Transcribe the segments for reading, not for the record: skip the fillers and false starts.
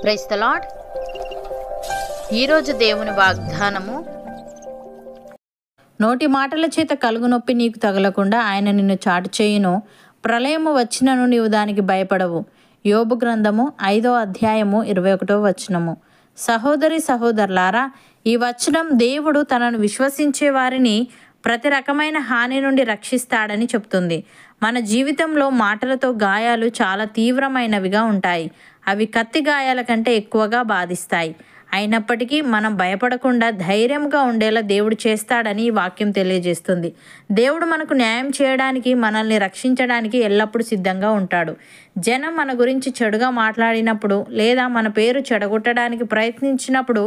Praise the lord. ఈరోజు దేవుని వాగ్దానము, నోటి మాటల చేత కలుగు నొప్పి నీకు తగలకుండా ఆయన నిన్ను చాటు చేయును. ప్రళయము వచ్చినను నీవు దానికి భయపడవు. యోబు గ్రంథము 5వ అధ్యాయము 21వ వచనము. సహోదరి సహోదరులారా, ఈ వచనం దేవుడు తనను విశ్వసించే వారిని ప్రతి రకమైన హాని నుండి రక్షిస్తాడని చెప్తుంది. మన జీవితంలో మాటలతో గాయాలు చాలా తీవ్రమైనవిగా ఉంటాయి. అవి కత్తి గాయాల కంటే ఎక్కువగా బాధిస్తాయి. అయినప్పటికీ మనం భయపడకుండా ధైర్యంగా ఉండేలా దేవుడు చేస్తాడని ఈ వాక్యం తెలియజేస్తుంది. దేవుడు మనకు న్యాయం చేయడానికి, మనల్ని రక్షించడానికి ఎల్లప్పుడూ సిద్ధంగా ఉంటాడు. జనం మన గురించి చెడుగా మాట్లాడినప్పుడు లేదా మన పేరు చెడగొట్టడానికి ప్రయత్నించినప్పుడు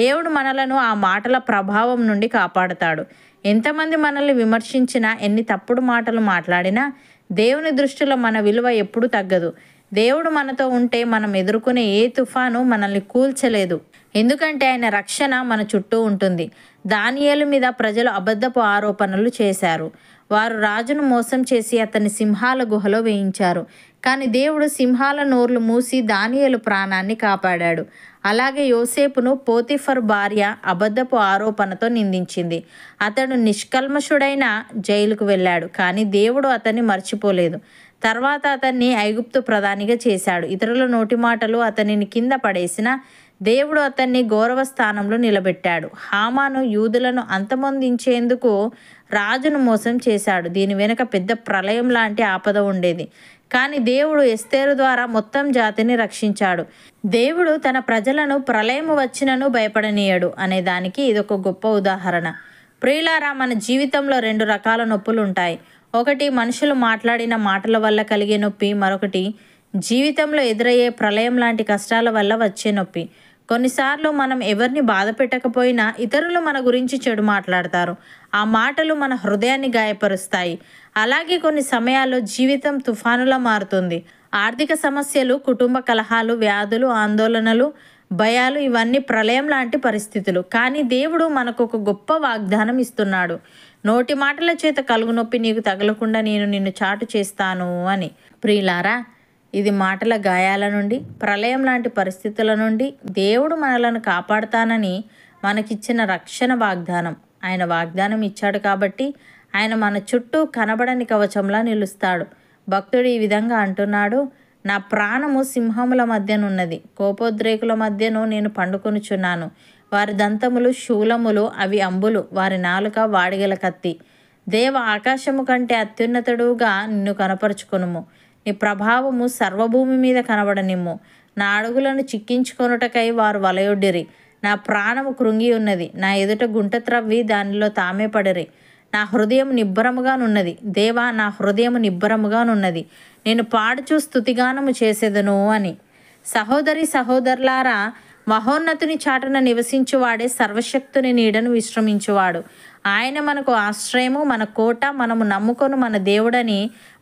దేవుడు మనలను ఆ మాటల ప్రభావం నుండి కాపాడుతాడు. ఎంతమంది మనల్ని విమర్శించినా, ఎన్ని తప్పుడు మాటలు మాట్లాడినా దేవుని దృష్టిలో మన విలువ ఎప్పుడూ తగ్గదు. దేవుడు మనతో ఉంటే మనం ఎదుర్కొనే ఏ తుఫాను మనల్ని కూల్చలేదు. ఎందుకంటే ఆయన రక్షణ మన చుట్టూ ఉంటుంది. దానియేలు మీద ప్రజలు అబద్ధపు ఆరోపణలు చేశారు. వారు రాజును మోసం చేసి అతన్ని సింహాల గుహలో వేయించారు. కానీ దేవుడు సింహాల నోర్లు మూసి దానియేలు ప్రాణాన్ని కాపాడాడు. అలాగే యోసేపును పోతిఫర్ భార్య అబద్ధపు ఆరోపణతో నిందించింది. అతడు నిష్కల్మషుడైన జైలుకు వెళ్ళాడు. కానీ దేవుడు అతన్ని మర్చిపోలేదు. తర్వాత అతన్ని ఐగుప్తు ప్రధానిగా చేశాడు. ఇతరుల నోటి మాటలు అతనిని కింద పడేసిన దేవుడు అతన్ని గౌరవ స్థానంలో నిలబెట్టాడు. హామాను యూదులను అంతమొందించేందుకు రాజును మోసం చేశాడు. దీని వెనుక పెద్ద ప్రళయం లాంటి ఆపద ఉండేది. కానీ దేవుడు ఎస్తేరు ద్వారా మొత్తం జాతిని రక్షించాడు. దేవుడు తన ప్రజలను ప్రళయం వచ్చినను భయపడనీయడు అనే దానికి ఇదొక గొప్ప ఉదాహరణ. ప్రియులారా, మన జీవితంలో 2 రకాల నొప్పులు ఉంటాయి. ఒకటి మనుషులు మాట్లాడిన మాటల వల్ల కలిగే నొప్పి, మరొకటి జీవితంలో ఎదురయ్యే ప్రళయం లాంటి కష్టాల వల్ల వచ్చే నొప్పి. కొన్నిసార్లు మనం ఎవరిని బాధ పెట్టకపోయినా ఇతరులు మన గురించి చెడు మాట్లాడతారు. ఆ మాటలు మన హృదయాన్ని గాయపరుస్తాయి. అలాగే కొన్ని సమయాల్లో జీవితం తుఫానులా మారుతుంది. ఆర్థిక సమస్యలు, కుటుంబ కలహాలు, వ్యాధులు, ఆందోళనలు, భయాలు, ఇవన్నీ ప్రళయం లాంటి పరిస్థితులు. కానీ దేవుడు మనకు ఒక గొప్ప వాగ్దానం ఇస్తున్నాడు. నోటి మాటల చేత కలుగు నొప్పి నీకు తగలకుండా నేను నిన్ను చాటు చేస్తాను అని. ప్రియులారా, ఇది మాటల గాయాల నుండి, ప్రళయం లాంటి పరిస్థితుల నుండి దేవుడు మనలను కాపాడుతానని మనకిచ్చిన రక్షణ వాగ్దానం. ఆయన వాగ్దానం ఇచ్చాడు కాబట్టి ఆయన మన చుట్టూ కనబడని కవచంలా నిలుస్తాడు. భక్తుడు ఈ విధంగా అంటున్నాడు, నా ప్రాణము సింహముల మధ్యనున్నది, కోపోద్రేకుల మధ్యను నేను పండుకొనుచున్నాను. వారి దంతములు శూలములు, అవి అంబులు, వారి నాలుక వాడిగల కత్తి. దేవ, ఆకాశము కంటే అత్యున్నతుడుగా నిన్ను కనపరుచుకొనుము. నీ ప్రభావము సర్వభూమి మీద కనబడనిమ్ము. నా అడుగులను చిక్కించుకొనుటకై వారు వలయొడ్డిరి. నా ప్రాణము కృంగి ఉన్నది. నా ఎదుట గుంట త్రవ్వి దానిలో తామే పడిరి. నా హృదయం నిబ్బరముగానున్నది. దేవా, నా హృదయము నిబ్బరముగానున్నది. నేను పాడుచూ స్తుతిగానము చేసేదను అని. సహోదరి సహోదరులారా, మహోన్నతుని చాటున నివసించువాడే సర్వశక్తుని నీడను విశ్రమించువాడు. ఆయన మనకు ఆశ్రయము, మన కోట, మనము నమ్ముకొను మన దేవుడని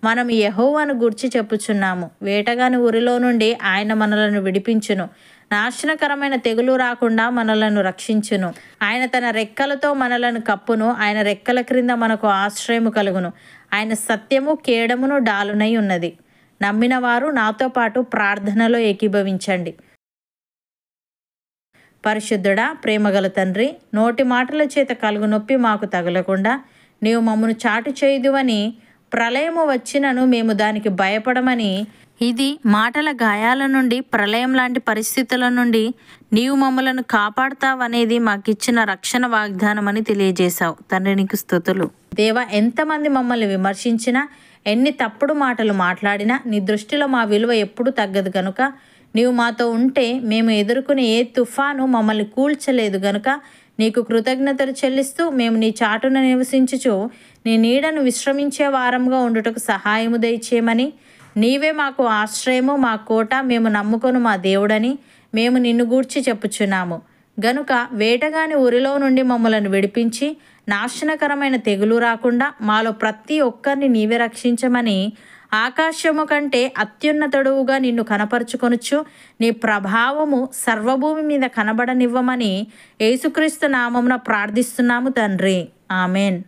మనం యెహోవాను గూర్చి చెప్పుచున్నాము. వేటగాని ఊరిలో నుండి ఆయన మనలను విడిపించును. నాశనకరమైన తెగులు రాకుండా మనలను రక్షించును. ఆయన తన రెక్కలతో మనలను కప్పును. ఆయన రెక్కల క్రింద మనకు ఆశ్రయము కలుగును. ఆయన సత్యము కేడమును డాలునై ఉన్నది. నమ్మిన వారు నాతో పాటు ప్రార్థనలో ఏకీభవించండి. పరిశుద్ధుడా, ప్రేమగల తండ్రి, నోటి మాటల చేత కలుగు నొప్పి మాకు తగలకుండా నీవు మమ్మను చాటు చేయుదువని, ప్రళయము వచ్చినను మేము దానికి భయపడమని, ఇది మాటల గాయాల నుండి, ప్రళయం లాంటి పరిస్థితుల నుండి నీవు మమ్మలను కాపాడుతావనేది మాకిచ్చిన రక్షణ వాగ్దానం అని తెలియజేశావు. తండ్రి, నీకు స్తుతులు. దేవా, ఎంతమంది మమ్మల్ని విమర్శించినా, ఎన్ని తప్పుడు మాటలు మాట్లాడినా నీ దృష్టిలో మా విలువ ఎప్పుడూ తగ్గదు గనుక నీవు మాతో ఉంటే మేము ఎదుర్కొనే ఏ తుఫాను మమ్మల్ని కూల్చలేదు గనుక నీకు కృతజ్ఞతలు చెల్లిస్తూ మేము నీ చాటున నివసించుచు నీ నీడను విశ్రమించే వారంగా ఉండుటకు సహాయము దయచేయమని, నీవే మాకు ఆశ్రయము, మా కోట, మేము నమ్ముకొను మా దేవుడని మేము నిన్ను గూర్చి చెప్పుచున్నాము గనుక వేటగాని ఊరిలో నుండి మమ్మలను విడిపించి నాశనకరమైన తెగులు రాకుండా మాలో ప్రతి ఒక్కరిని నీవే రక్షించమని, ఆకాశము కంటే అత్యున్నతుడుగా నిన్ను కనపరుచుకొనుచు నీ ప్రభావము సర్వభూమి మీద కనబడనివ్వమని యేసుక్రీస్తు నామమున ప్రార్థిస్తున్నాము తండ్రి. ఆమెన్.